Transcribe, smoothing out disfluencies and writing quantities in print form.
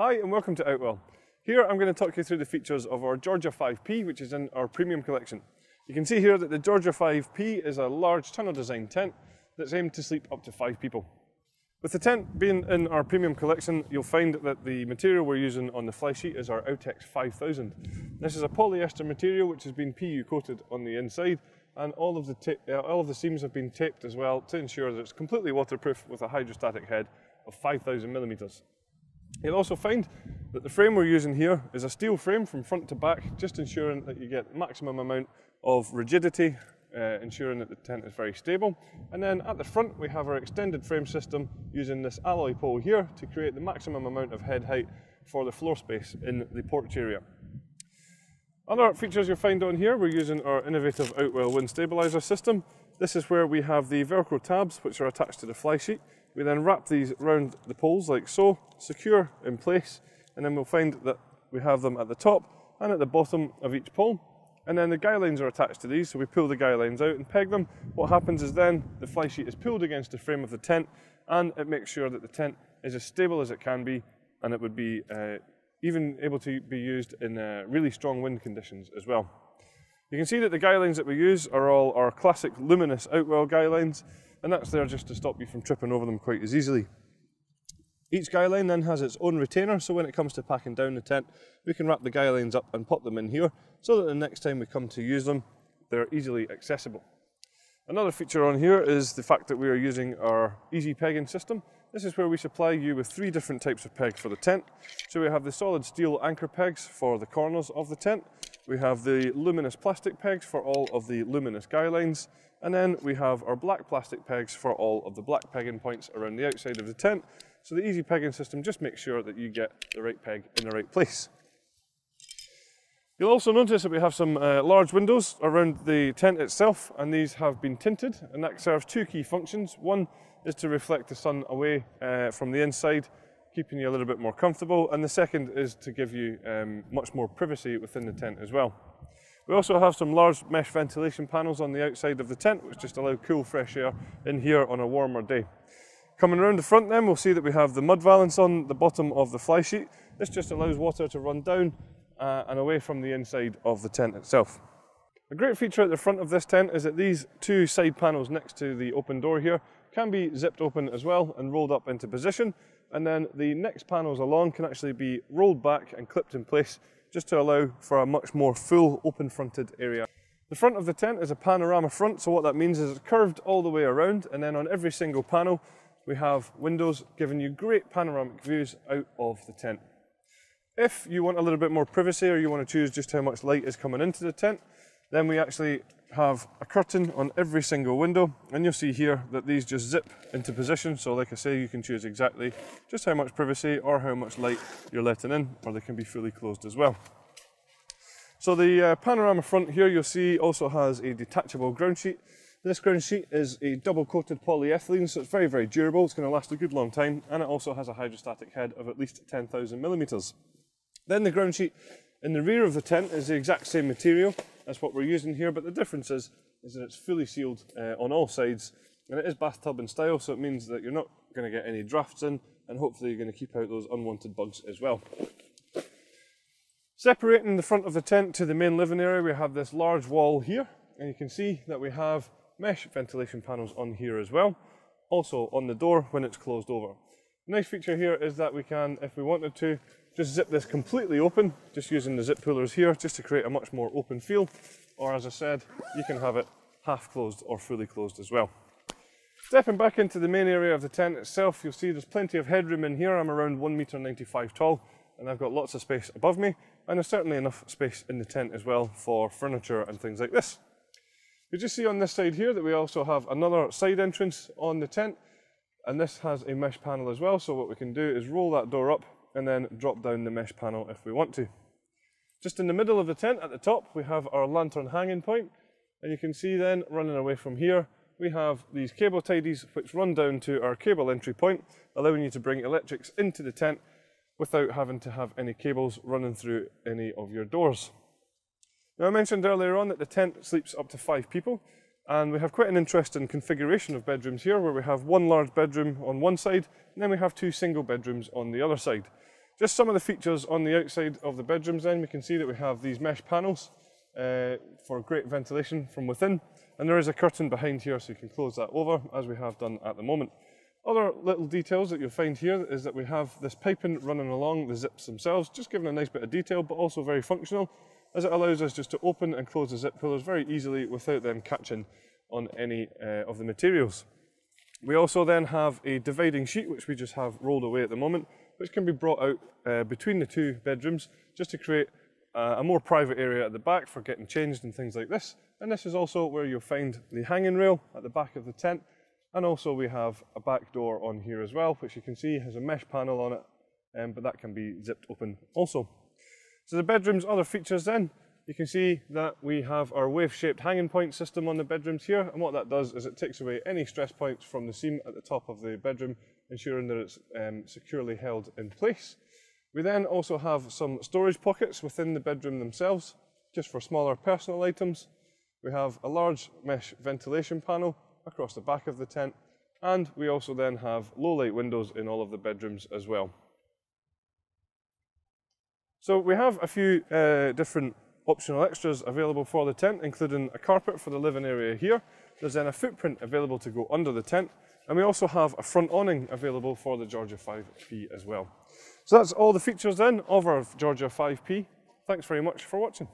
Hi and welcome to Outwell. Here I'm going to talk you through the features of our Georgia 5P, which is in our premium collection. You can see here that the Georgia 5P is a large tunnel design tent that's aimed to sleep up to 5 people. With the tent being in our premium collection, you'll find that the material we're using on the fly sheet is our Outex 5000. This is a polyester material which has been PU coated on the inside, and all of the seams have been taped as well to ensure that it's completely waterproof with a hydrostatic head of 5,000 millimeters. You'll also find that the frame we're using here is a steel frame from front to back, just ensuring that you get maximum amount of rigidity, ensuring that the tent is very stable. And then at the front we have our extended frame system using this alloy pole here to create the maximum amount of head height for the floor space in the porch area. Other features you'll find on here, we're using our innovative Outwell wind stabilizer system. This is where we have the Velcro tabs which are attached to the fly sheet. We then wrap these around the poles like so, secure in place, and then we'll find that we have them at the top and at the bottom of each pole. And then the guy lines are attached to these, so we pull the guy lines out and peg them. What happens is then the fly sheet is pulled against the frame of the tent, and it makes sure that the tent is as stable as it can be, and it would be even able to be used in really strong wind conditions as well. You can see that the guy lines that we use are all our classic luminous Outwell guy lines, and that's there just to stop you from tripping over them quite as easily. Each guy line then has its own retainer, so when it comes to packing down the tent, we can wrap the guy lines up and pop them in here, so that the next time we come to use them, they're easily accessible. Another feature on here is the fact that we are using our easy pegging system. This is where we supply you with 3 different types of pegs for the tent. So we have the solid steel anchor pegs for the corners of the tent. We have the luminous plastic pegs for all of the luminous guy lines. And then we have our black plastic pegs for all of the black pegging points around the outside of the tent. So the easy pegging system just makes sure that you get the right peg in the right place. You'll also notice that we have some large windows around the tent itself, and these have been tinted, and that serves 2 key functions. One is to reflect the sun away from the inside, keeping you a little bit more comfortable, and the second is to give you much more privacy within the tent as well. We also have some large mesh ventilation panels on the outside of the tent, which just allow cool, fresh air in here on a warmer day. Coming around the front then, we'll see that we have the mud valance on the bottom of the fly sheet. This just allows water to run down and away from the inside of the tent itself. A great feature at the front of this tent is that these 2 side panels next to the open door here can be zipped open as well and rolled up into position, and then the next panels along can actually be rolled back and clipped in place just to allow for a much more full open fronted area. The front of the tent is a panorama front, so what that means is it's curved all the way around, and then on every single panel we have windows giving you great panoramic views out of the tent. If you want a little bit more privacy, or you want to choose just how much light is coming into the tent, then we actually have a curtain on every single window, and you'll see here that these just zip into position. So like I say, you can choose exactly just how much privacy or how much light you're letting in, or they can be fully closed as well. So the panorama front here, you'll see, also has a detachable ground sheet. This ground sheet is a double coated polyethylene, so it's very, very durable. It's going to last a good long time, and it also has a hydrostatic head of at least 10,000 millimeters. Then the ground sheet in the rear of the tent is the exact same material as what we're using here, but the difference is that it's fully sealed on all sides, and it is bathtub in style, so it means that you're not going to get any drafts in, and hopefully you're going to keep out those unwanted bugs as well. Separating the front of the tent to the main living area, we have this large wall here, and you can see that we have mesh ventilation panels on here as well, also on the door when it's closed over. The nice feature here is that we can, if we wanted to, just zip this completely open, just using the zip pullers here, just to create a much more open feel, or as I said, you can have it half closed or fully closed as well. Stepping back into the main area of the tent itself, you'll see there's plenty of headroom in here. I'm around 1.95 m tall, and I've got lots of space above me, and there's certainly enough space in the tent as well for furniture and things like this. You just see on this side here that we also have another side entrance on the tent, and this has a mesh panel as well, so what we can do is roll that door up and then drop down the mesh panel if we want to. Just in the middle of the tent at the top we have our lantern hanging point, and you can see then running away from here we have these cable tidies which run down to our cable entry point, allowing you to bring electrics into the tent without having to have any cables running through any of your doors. Now, I mentioned earlier on that the tent sleeps up to 5 people, and we have quite an interesting configuration of bedrooms here, where we have one large bedroom on one side and then we have 2 single bedrooms on the other side. Just some of the features on the outside of the bedrooms then, we can see that we have these mesh panels for great ventilation from within, and there is a curtain behind here so you can close that over as we have done at the moment. Other little details that you'll find here is that we have this piping running along the zips themselves, just giving a nice bit of detail but also very functional, as it allows us just to open and close the zip pullers very easily without them catching on any of the materials. We also then have a dividing sheet which we just have rolled away at the moment, which can be brought out between the two bedrooms just to create a more private area at the back for getting changed and things like this. And this is also where you'll find the hanging rail at the back of the tent, and also we have a back door on here as well, which you can see has a mesh panel on it, but that can be zipped open also. So the bedroom's other features then, you can see that we have our wave-shaped hanging point system on the bedrooms here, and what that does is it takes away any stress points from the seam at the top of the bedroom, ensuring that it's securely held in place. We then also have some storage pockets within the bedroom themselves, just for smaller personal items. We have a large mesh ventilation panel across the back of the tent, and we also then have low light windows in all of the bedrooms as well. So we have a few different optional extras available for the tent, including a carpet for the living area here. There's then a footprint available to go under the tent, and we also have a front awning available for the Georgia 5P as well. So that's all the features then of our Georgia 5P. Thanks very much for watching.